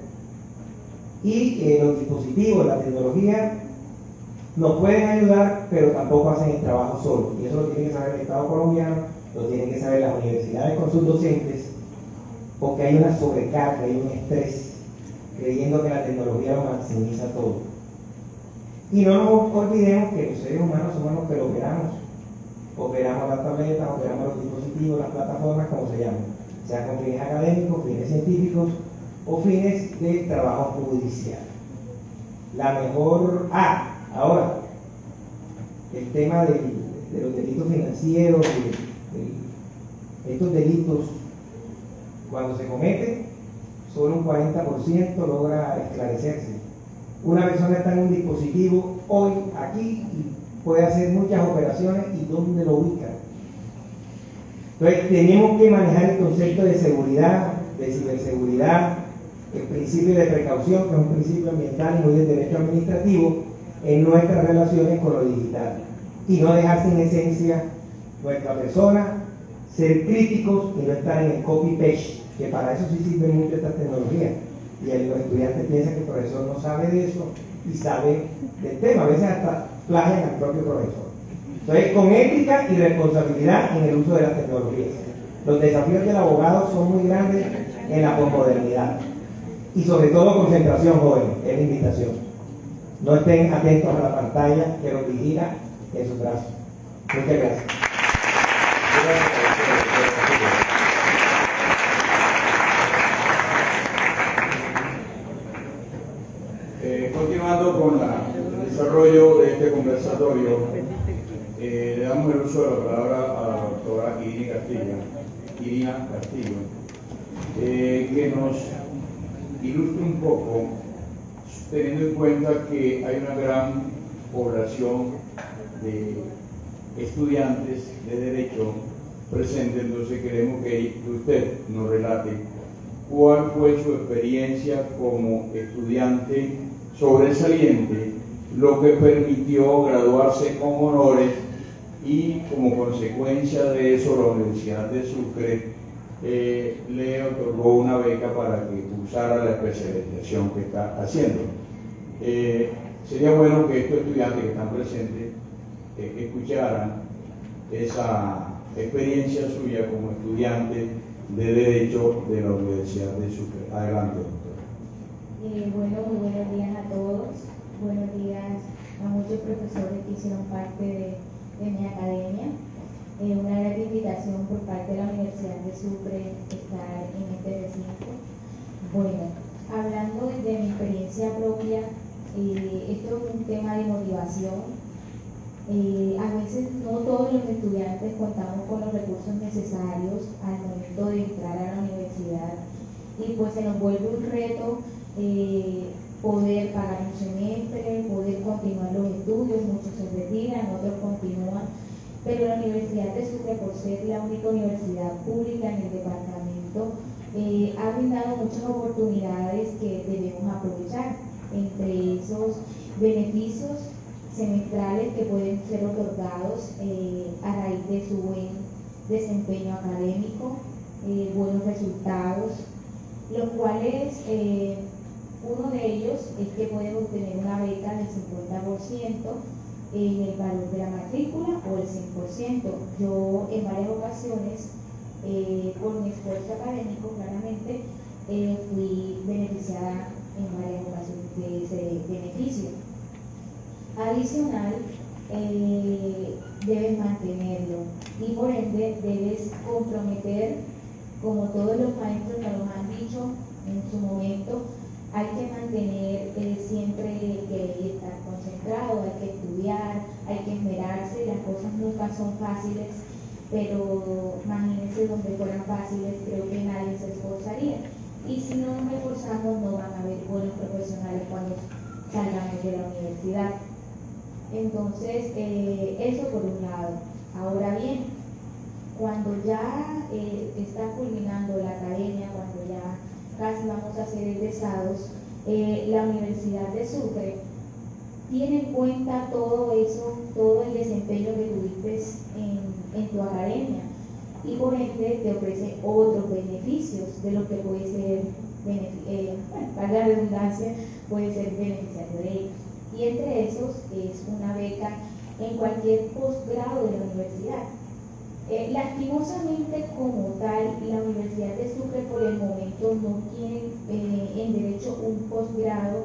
Y los dispositivos, la tecnología, nos pueden ayudar, pero tampoco hacen el trabajo solo. Y eso lo tiene que saber el Estado colombiano, lo tienen que saber las universidades con sus docentes, porque hay una sobrecarga, hay un estrés, creyendo que la tecnología lo maximiza todo. Y no nos olvidemos que los seres humanos somos los que lo operamos las tabletas, operamos los dispositivos, las plataformas, como se llaman, sea con fines académicos, fines científicos o fines de trabajo judicial. La mejor... ahora, el tema de los delitos financieros, estos delitos, cuando se cometen, solo un 40% logra esclarecerse. Una persona está en un dispositivo hoy, aquí, y puede hacer muchas operaciones, y ¿dónde lo ubica? Entonces, tenemos que manejar el concepto de seguridad, de ciberseguridad, el principio de precaución, que es un principio ambiental y muy de derecho administrativo, en nuestras relaciones con lo digital. Y no dejar sin esencia nuestra persona, ser críticos y no estar en el copy-paste, que para eso sí sirven mucho estas tecnologías. Y los estudiantes piensan que el profesor no sabe de eso y sabe del tema, a veces hasta plagian al propio profesor. Entonces, con ética y responsabilidad en el uso de las tecnologías. Los desafíos del abogado son muy grandes en la posmodernidad. Y sobre todo concentración, jóvenes, es la invitación. No estén atentos a la pantalla que los vigila en sus brazos. Muchas gracias. Continuando con el desarrollo de este conversatorio, le damos el uso de la palabra a la doctora Irina Castillo, que nos ilustre un poco, teniendo en cuenta que hay una gran población de estudiantes de Derecho presente. Entonces queremos que usted nos relate cuál fue su experiencia como estudiante sobresaliente, lo que permitió graduarse con honores, y como consecuencia de eso la Universidad de Sucre le otorgó una beca para que cursara la especialización que está haciendo. Sería bueno que estos estudiantes que están presentes escucharan esa experiencia suya como estudiante de Derecho de la Universidad de Sucre. Adelante, doctora. Bueno, muy buenos días a todos. Buenos días a muchos profesores que hicieron parte de mi academia. Una gran invitación por parte de la Universidad de Sucre estar en este recinto. Bueno, hablando de mi experiencia propia, esto es un tema de motivación. A veces no todos los estudiantes contamos con los recursos necesarios al momento de entrar a la universidad, y pues se nos vuelve un reto poder pagar un semestre, poder continuar los estudios. Muchos se retiran, otros continúan, pero la Universidad de Sucre, por ser la única universidad pública en el departamento, ha brindado muchas oportunidades que debemos aprovechar. Entre esos beneficios semestrales que pueden ser otorgados a raíz de su buen desempeño académico, buenos resultados, los cuales Uno de ellos es que pueden obtener una beca del 50% en el valor de la matrícula o el 100%. Yo en varias ocasiones, por mi esfuerzo académico, claramente, fui beneficiada en varias ocasiones de ese beneficio. Adicional, debes mantenerlo y por ende debes comprometer, como todos los maestros nos lo han dicho en su momento, hay que mantener siempre que estar concentrado, hay que estudiar, hay que esmerarse, las cosas nunca son fáciles, pero imagínense donde fueran fáciles, creo que nadie se esforzaría. Y si no nos esforzamos, no van a haber buenos profesionales cuando salgamos de la universidad. Entonces, eso por un lado. Ahora bien, cuando ya está culminando la academia, cuando ya casi vamos a ser egresados, la Universidad de Sucre tiene en cuenta todo eso, todo el desempeño que tuviste en tu academia y por ende te ofrece otros beneficios de lo que puede ser, para la redundancia, puede ser beneficiario de ellos. Y entre esos es una beca en cualquier posgrado de la universidad. Lastimosamente, como tal, la Universidad de Sucre por el momento no tiene en derecho un posgrado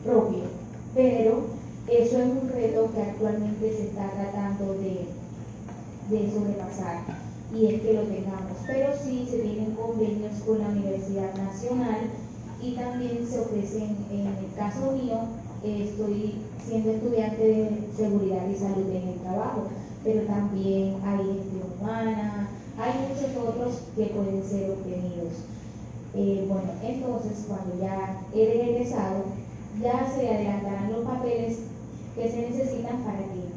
propio, pero eso es un reto que actualmente se está tratando de sobrepasar y es que lo tengamos, pero sí se tienen convenios con la Universidad Nacional y también se ofrecen, en el caso mío, estoy siendo estudiante de seguridad y salud en el trabajo, pero también hay gestión humana, hay muchos otros que pueden ser obtenidos. Bueno, entonces cuando ya eres egresado, ya se adelantarán los papeles que se necesitan para que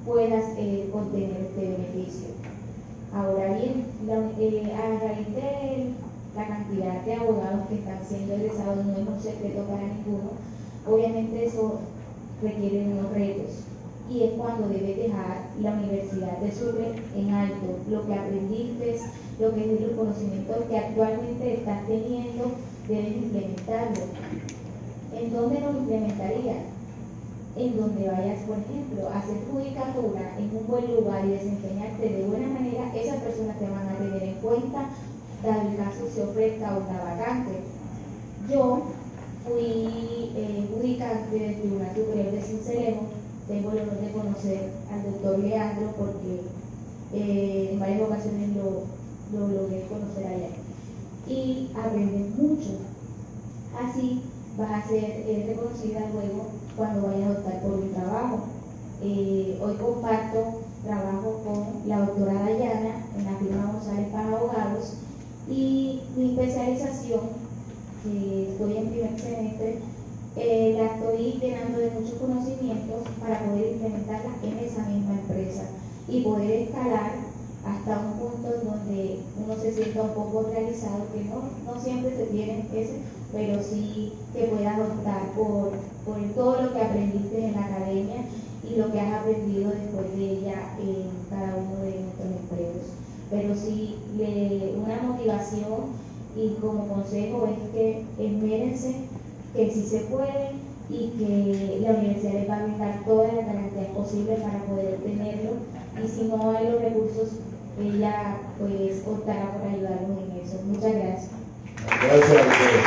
puedas obtener este beneficio. Ahora bien, a raíz de la cantidad de abogados que están siendo egresados, no es un secreto para ninguno, obviamente eso requiere unos retos y es cuando debes dejar la Universidad de Sucre en alto, lo que aprendiste, lo que es los conocimientos que actualmente estás teniendo, debes implementarlo. ¿En dónde lo implementaría? En donde vayas, por ejemplo, a hacer judicatura en un buen lugar y desempeñarte de buena manera, esas personas te van a tener en cuenta, dado el caso se ofrezca una vacante. Yo fui judicante del Tribunal Superior de Sincelejo, tengo el honor de conocer al doctor Leandro porque en varias ocasiones lo logré conocer allá y aprendes mucho. Así vas a ser reconocida luego cuando vayas a optar por un trabajo. Hoy comparto trabajo con la doctora Dayana en la firma González para Abogados y mi especialización, que estoy en primer semestre, la estoy llenando de muchos conocimientos para poder implementarla en esa misma empresa y poder escalar hasta un punto en donde uno se sienta un poco realizado, que no siempre se tiene ese, pero sí que puedas optar por todo lo que aprendiste en la academia y lo que has aprendido después de ella en cada uno de nuestros empleos. Pero sí, una motivación y como consejo es que esmérense, que sí se puede y que la universidad les va a brindar todas las garantías posibles para poder obtenerlo y si no hay los recursos, ella pues optará por ayudarnos en eso. Muchas gracias. Gracias a ustedes.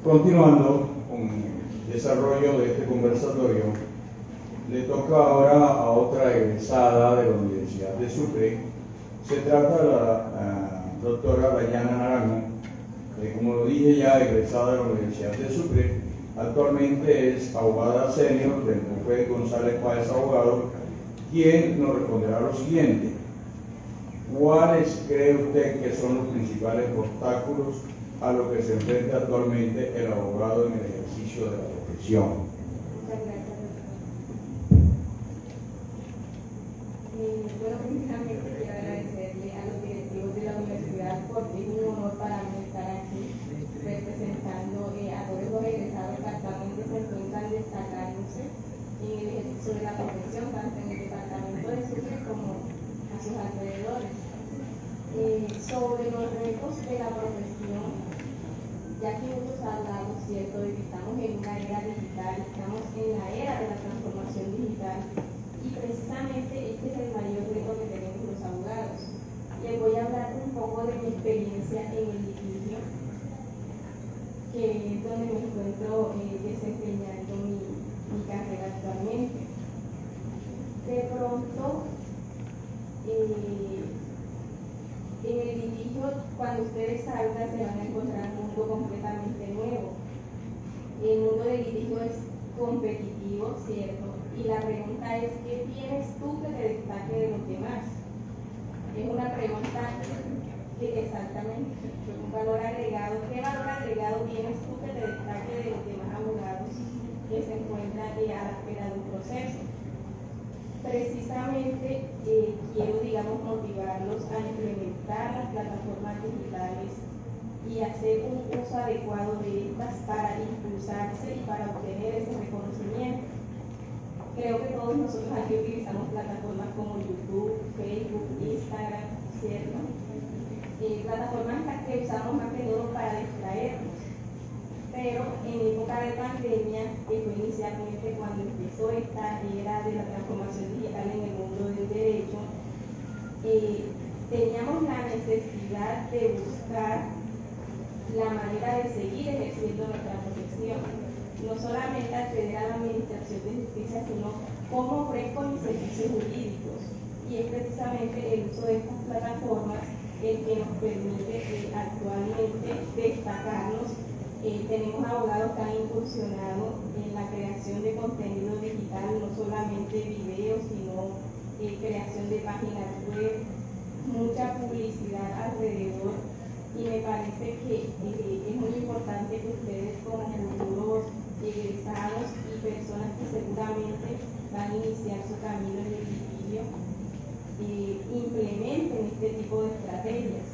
Continuando con el desarrollo de este conversatorio, le toca ahora a otra egresada de la Universidad de Sucre. Se trata de la doctora Dayana Naranjo, que como lo dije ya, egresada de la Universidad de Sucre, actualmente es abogada senior del bufete González Páez Abogado, quien nos responderá lo siguiente: ¿cuáles cree usted que son los principales obstáculos a los que se enfrenta actualmente el abogado en el ejercicio de la profesión? Muchas gracias. Bueno, primeramente quiero agradecerle a los directivos de la universidad porque es un honor para mí estar aquí representando a todos los egresados que actualmente se encuentran destacándose en el ejercicio de la profesión, tanto en el departamento de Sucre como a a sus alrededores. Sobre los retos de la profesión, ya que muchos hablamos, ¿cierto?, de que estamos en una era digital, estamos en la era de la transformación digital, y precisamente este es el mayor reto que tenemos los abogados. Les voy a hablar un poco de mi experiencia en el litigio, que es donde me encuentro desempeñando mi carrera actualmente. De pronto, en el litigio, cuando ustedes salgan, se van a encontrar un mundo completamente nuevo. El mundo del litigio es competitivo, ¿cierto? Y la pregunta es, ¿qué tienes tú que te destaque de los demás? Es una pregunta que exactamente, un valor agregado. ¿Qué valor agregado tienes tú que te destaque de los demás abogados que se encuentran a la espera de un proceso? Precisamente quiero, digamos, motivarlos a implementar las plataformas digitales y hacer un uso adecuado de estas para impulsarse y para obtener ese reconocimiento. Creo que todos nosotros aquí utilizamos plataformas como YouTube, Facebook, Instagram, ¿cierto? Plataformas que usamos más que todo para distraernos. Pero en época de pandemia, que fue inicialmente cuando empezó esta era de la transformación digital en el mundo del derecho, teníamos la necesidad de buscar la manera de seguir ejerciendo nuestra profesión. No solamente acceder a la administración de justicia, sino cómo ofrezco mis servicios jurídicos. Y es precisamente el uso de estas plataformas el que nos permite actualmente destacarnos. Tenemos abogados que han incursionado en la creación de contenido digital, no solamente videos, sino creación de páginas web, mucha publicidad alrededor, y me parece que es muy importante que ustedes como futuros egresados y personas que seguramente van a iniciar su camino en el litigio implementen este tipo de estrategias,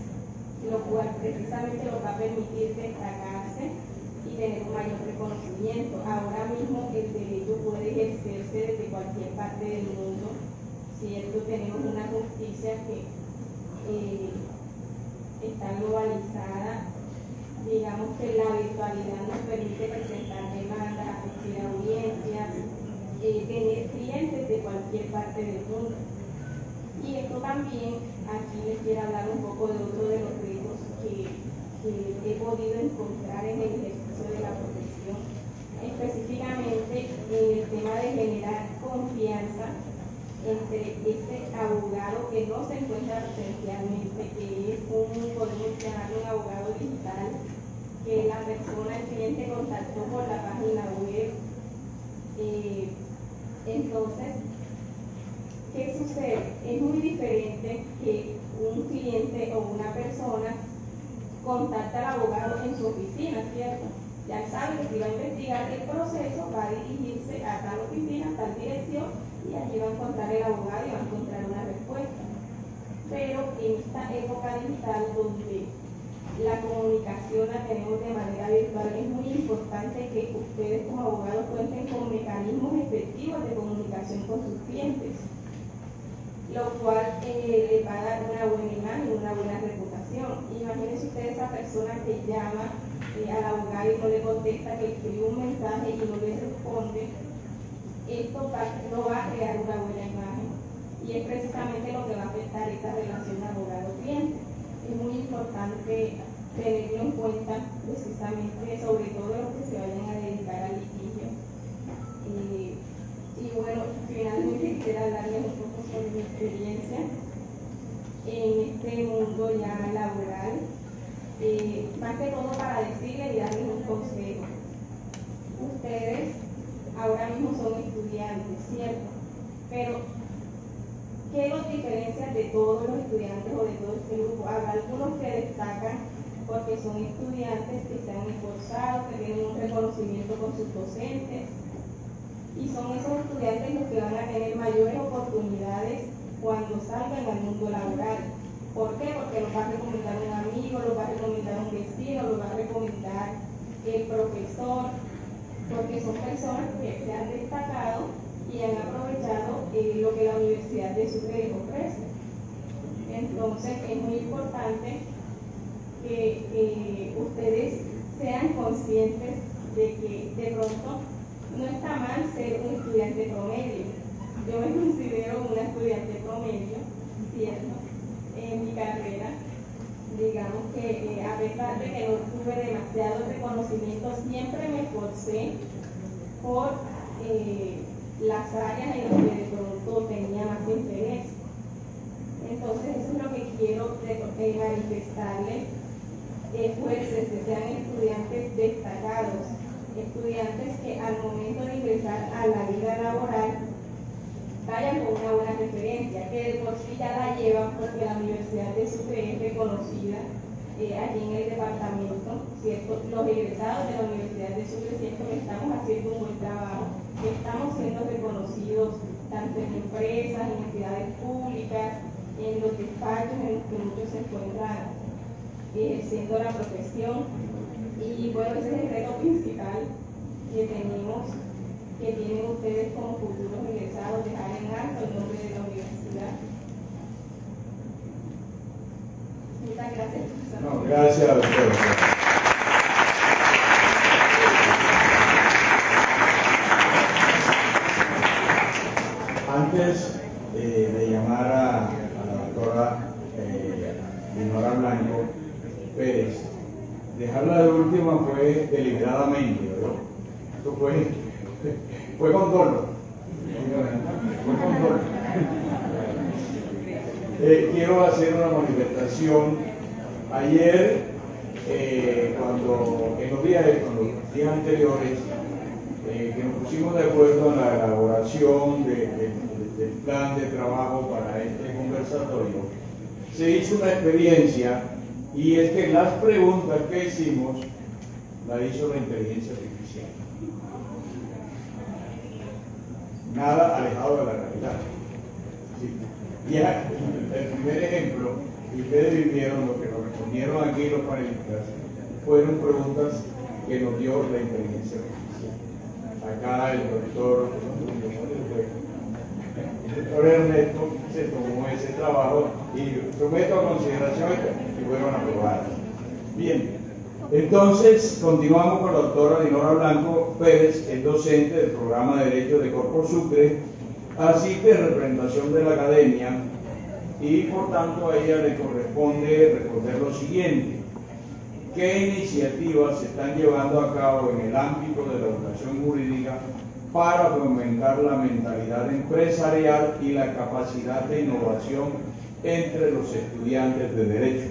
lo cual precisamente los va a permitir destacarse y tener un mayor reconocimiento. Ahora mismo el derecho puede ejercerse desde cualquier parte del mundo, ¿cierto? Tenemos una justicia que está globalizada, digamos que la virtualidad nos permite presentar demandas, asistir a audiencias, tener clientes de cualquier parte del mundo. Y esto también, aquí les quiero hablar un poco de otro de los retos que he podido encontrar en el ejercicio de la profesión, específicamente en el tema de generar confianza entre este abogado que no se encuentra presencialmente, que es podemos llamarlo un abogado digital, que la persona, el cliente, contactó por la página web. Entonces, ¿qué sucede? Es muy diferente que un cliente o una persona contacta al abogado en su oficina, ¿cierto? Ya sabe que si va a investigar el proceso, va a dirigirse a tal oficina, a tal dirección, y allí va a encontrar el abogado y va a encontrar una respuesta. Pero en esta época digital, donde la comunicación la tenemos de manera virtual, es muy importante que ustedes como abogados cuenten con mecanismos efectivos de comunicación con sus clientes, lo cual les va a dar una buena imagen, una buena reputación. Imagínense ustedes esa persona que llama al abogado y no le contesta, que escribe un mensaje y no le responde. Esto no va a crear una buena imagen, y es precisamente lo que va a afectar esta relación abogado-cliente. Es muy importante tenerlo en cuenta, precisamente, sobre todo los que se vayan a dedicar al litigio. Y bueno, finalmente quisiera hablarles un poco sobre mi experiencia en este mundo ya laboral, más que todo para decirles y darles un consejo. Ustedes ahora mismo son estudiantes, ¿cierto? Pero, ¿qué los diferencia de todos los estudiantes o de todo este grupo? Habrá algunos que destacan porque son estudiantes que se han esforzado, que tienen un reconocimiento con sus docentes, y son esos estudiantes los que van a tener mayores oportunidades cuando salgan al mundo laboral. ¿Por qué? Porque los va a recomendar un amigo, los va a recomendar un vecino, los va a recomendar el profesor, porque son personas que se han destacado y han aprovechado lo que la Universidad de Sucre les ofrece. Entonces es muy importante que ustedes sean conscientes de que de pronto no está mal ser un estudiante promedio. Yo me considero una estudiante promedio, ¿cierto? En mi carrera, digamos que a pesar de que no tuve demasiado reconocimiento, siempre me esforcé por las áreas en las que de pronto tenía más interés. Entonces eso es lo que quiero manifestarles. Esfuércense, sean estudiantes destacados, estudiantes que al momento de ingresar a la vida laboral vayan con una buena referencia, que de por sí ya la llevan porque la Universidad de Sucre es reconocida allí en el departamento, ¿cierto? Los egresados de la Universidad de Sucre siento que estamos haciendo un buen trabajo, que estamos siendo reconocidos tanto en empresas, en entidades públicas, en los despachos en los que muchos se encuentran ejerciendo la profesión. Y bueno, ese es el reto principal que tenemos, que tienen ustedes como futuros egresados, dejar en alto el nombre de la universidad. Muchas gracias, profesor. No, gracias, doctor. Antes de llamar a la doctora Dinora Blanco Pérez, dejarla de última fue deliberadamente, ¿verdad? Esto fue con dolo. Fue con dolo. Quiero hacer una manifestación. Ayer, en los días anteriores, que nos pusimos de acuerdo en la elaboración del plan de trabajo para este conversatorio, se hizo una experiencia, y es que las preguntas que hicimos las hizo la inteligencia artificial. Nada alejado de la realidad. Sí. Y el primer ejemplo, y ustedes vivieron lo que nos respondieron aquí los panelistas, fueron preguntas que nos dio la inteligencia artificial. Acá el doctor Ernesto se tomó ese trabajo y someto a consideración y fueron aprobadas. Bien, entonces continuamos con la doctora Dinora Blanco Pérez, es docente del programa de Derecho de Corpo Sucre, así que en representación de la academia, y por tanto a ella le corresponde responder lo siguiente: ¿qué iniciativas se están llevando a cabo en el ámbito de la educación jurídica para fomentar la mentalidad empresarial y la capacidad de innovación entre los estudiantes de Derecho?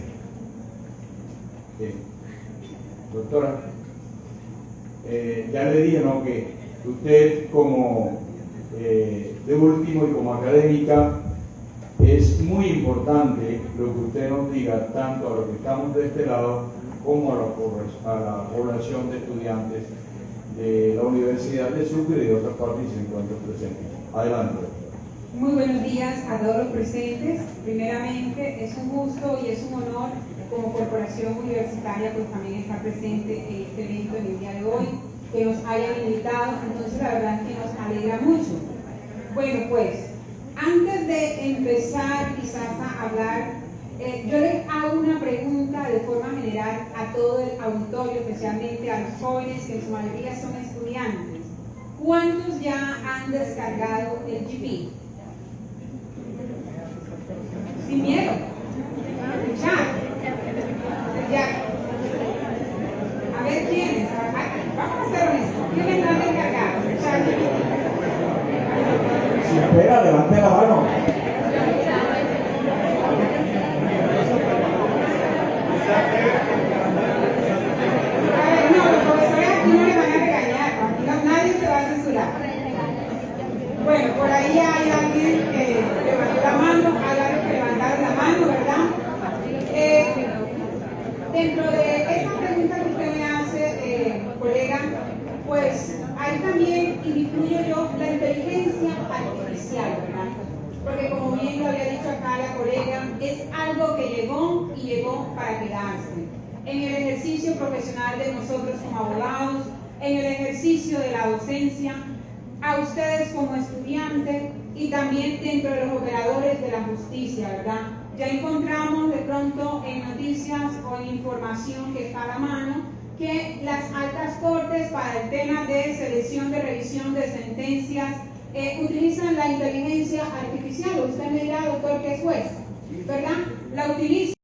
Doctora, ya le dije, ¿no?, que usted como de último y como académica, es muy importante lo que usted nos diga, tanto a los que estamos de este lado como a la población de estudiantes de la Universidad de Sucre y de otras partes que se encuentran presentes. Adelante. Muy buenos días a todos los presentes. Primeramente, es un gusto y es un honor como corporación universitaria pues también estar presente en este evento en el día de hoy, que nos hayan invitado. Entonces la verdad es que nos alegra mucho. Bueno, pues antes de empezar quizás a hablar, yo les hago una pregunta de forma general a todo el auditorio, especialmente a los jóvenes que en su mayoría son estudiantes. ¿Cuántos ya han descargado el GP? Sin miedo. Ya. A ver quiénes. Vamos a hacer esto. ¿Quiénes lo han descargado? Si espera, levante la mano. No, los profesores aquí no le van a regañar, aquí nadie se va a censurar. Bueno, por ahí hay alguien que levantó la mano, hay alguien que levantaron la mano, ¿verdad? Dentro de esa pregunta que usted me hace, colega, pues ahí también incluyo yo la inteligencia artificial, ¿verdad? Porque como bien lo había dicho acá la colega, es algo que llegó y llegó para quedarse. En el ejercicio profesional de nosotros como abogados, en el ejercicio de la docencia, a ustedes como estudiantes y también dentro de los operadores de la justicia, ¿verdad? Ya encontramos de pronto en noticias o en información que está a la mano que las altas cortes para el tema de selección de revisión de sentencias utilizan la inteligencia artificial. Usted me dirá, doctor, que es juez, ¿verdad? La utiliza.